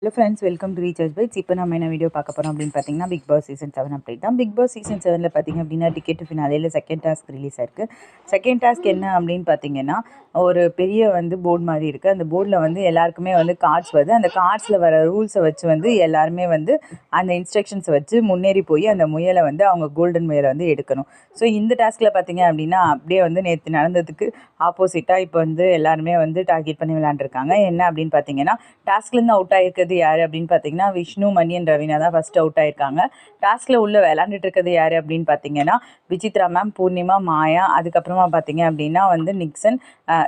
Hello friends, welcome to Recharge Bytes. இப்போ நம்ம என்ன வீடியோ பார்க்க போகிறோம் அப்படின்னு பார்த்தீங்கன்னா, பிக் பாஸ் சீசன் 7 அப்டேட் தான். பிக் பாஸ் சீசன் 7ல் பார்த்தீங்க அப்படின்னா, டிக்கெட் ஃபினாலேயில் செகண்ட் டாஸ்க் ரிலீஸ் ஆயிருக்கு. செகண்ட் டாஸ்க் என்ன அப்படின்னு பார்த்தீங்கன்னா, ஒரு பெரிய போர்டு மாதிரி இருக்குது. அந்த போர்டில் எல்லாருக்குமே கார்ட்ஸ் வருது. அந்த கார்ட்ஸில் வர ரூல்ஸை வச்சு எல்லாருமே அந்த இன்ஸ்ட்ரக்ஷன்ஸை வச்சு முன்னேறி போய் அந்த முயலை அவங்க கோல்டன் முயலை எடுக்கணும். ஸோ இந்த டாஸ்கில் பார்த்தீங்க அப்படின்னா, அப்படியே நேற்று நடந்ததுக்கு ஆப்போசிட்டாக இப்போ எல்லாருமே டார்கெட் பண்ணி விளையாண்டுருக்காங்க. என்ன அப்படின்னு பார்த்தீங்கன்னா, டாஸ்க்லேருந்து அவுட் ஆகிருக்கிறது யார் அப்படின்னு பார்த்தீங்கன்னா, விஷ்ணு, மணி அண்ட் ரவீனா தான் ஃபஸ்ட்டு அவுட் ஆயிருக்காங்க. டாஸ்கில் உள்ள விளாண்டுட்டு இருக்கிறது யார் அப்படின்னு பார்த்தீங்கன்னா, விசித்ரா மேம், பூர்ணிமா, மாயா, அதுக்கப்புறமா பார்த்தீங்க அப்படின்னா நிக்சன்,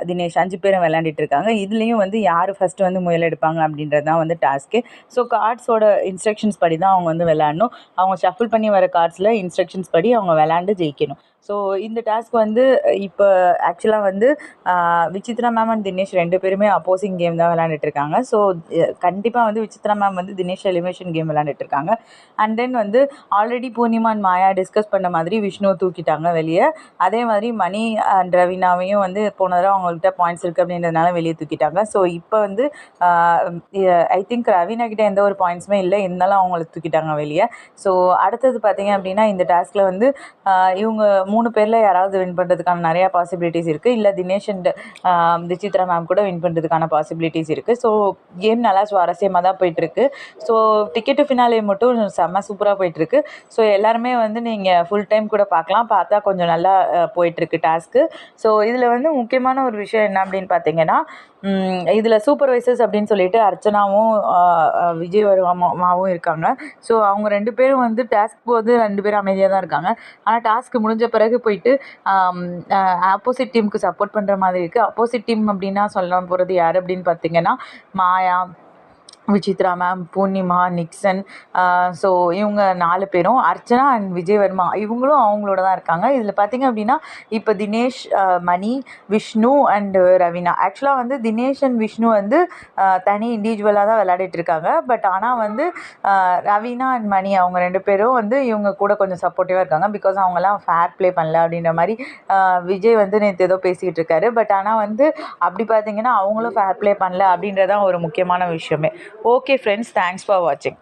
தினேஷ் 5 பேரும் விளையாண்டுட்டு இருக்காங்க. இதுலேயும் யார் ஃபஸ்ட்டு முயல் எடுப்பாங்க அப்படின்றது தான் டாஸ்க்கு. ஸோ கார்ட்ஸோட இன்ஸ்ட்ரக்ஷன்ஸ் படி தான் அவங்க விளையாடணும். அவங்க ஷஃபிள் பண்ணி வர கார்ட்ஸில் இன்ஸ்ட்ரக்ஷன்ஸ் படி அவங்க விளையாண்டு ஜெயிக்கணும். ஸோ இந்த டாஸ்க் இப்போ ஆக்சுவலாக விசித்ரா மேம் அண்ட் தினேஷ் 2 பேருமே அப்போசிங் கேம் தான் விளையாண்டுட்டு இருக்காங்க. ஸோ கண்டிப்பாக Vichitra ma'am Dinesh elimination game விளையாண்டுட்டு இருக்காங்க. And then already Poornima and Maya discuss பண்ண மாதிரி விஷ்ணுவை தூக்கிட்டாங்க வெளியே. அதே மாதிரி மணி அண்ட் ரவீனாவையும் போன தடவை அவங்கள்ட்ட பாயிண்ட்ஸ் இருக்குது அப்படின்றதுனால வெளியே தூக்கிட்டாங்க. ஸோ இப்போ ஐ திங்க் ரவீனா கிட்ட எந்த ஒரு பாயிண்ட்ஸுமே இல்லை, இருந்தாலும் அவங்கள தூக்கிட்டாங்க வெளியே. ஸோ அடுத்தது பார்த்தீங்க அப்படின்னா, இந்த டாஸ்கில் இவங்க 3 பேரில் யாராவது வின் பண்ணுறதுக்கான நிறையா பாசிபிலிட்டிஸ் இருக்குது. இல்லை தினேஷ் அண்ட் விசித்ரா மேம் கூட வின் பண்ணுறதுக்கான பாசிபிலிட்டிஸ் இருக்குது. ஸோ கேம் நல்லா சுவாரஸ்யமாக தான் போயிட்டுருக்கு. ஸோ டிக்கெட்டு ஃபினாலே மட்டும் செம்ம சூப்பராக போயிட்டுருக்கு. ஸோ எல்லாருமே நீங்கள் ஃபுல் டைம் கூட பார்க்கலாம். பார்த்தா கொஞ்சம் நல்லா போயிட்டுருக்கு டாஸ்க்கு. ஸோ இதில் முக்கியமான ஒரு விஷயம் என்ன அப்படின்னு பார்த்தீங்கன்னா, இதில் சூப்பர்வைசர்ஸ் அப்படின்னு சொல்லிட்டு அர்ச்சனாவும் விஜய் வருமாவும் இருக்காங்க. ஸோ அவங்க 2 பேரும் டாஸ்க் போது 2 பேரும் அமைதியாக தான் இருக்காங்க. ஆனால் டாஸ்க் முடிஞ்ச பிறகு போயிட்டு ஆப்போசிட் டீமுக்கு சப்போர்ட் பண்ணுற மாதிரி இருக்குது. ஆப்போசிட் டீம் அப்படின்னா சொல்ல போகிறது யார் அப்படின்னு பார்த்தீங்கன்னா, Maya, Vichitra ma'am, Poornima, Nixon, so இவங்க 4 பேரும், அர்ச்சனா அண்ட் விஜய் வர்மா இவங்களும் அவங்களோட தான் இருக்காங்க. இதில் பார்த்திங்க அப்படின்னா, இப்போ தினேஷ், மணி, விஷ்ணு அண்டு ரவீனா. ஆக்சுவலாக தினேஷ் அண்ட் விஷ்ணு தனி இண்டிவிஜுவலாக தான் விளையாடிட்டு இருக்காங்க. பட் ஆனால் ரவீனா அண்ட் மணி அவங்க 2 பேரும் இவங்க கூட கொஞ்சம் சப்போர்ட்டிவாக இருக்காங்க. பிகாஸ் அவங்கெல்லாம் ஃபேர் ப்ளே பண்ணல அப்படின்ற மாதிரி விஜய் நேற்று ஏதோ பேசிக்கிட்டு இருக்காரு. பட் ஆனால் அப்படி பார்த்தீங்கன்னா அவங்களும் ஃபேர் ப்ளே பண்ணல அப்படின்றதான் ஒரு முக்கியமான விஷயமே. Okay friends, thanks for watching.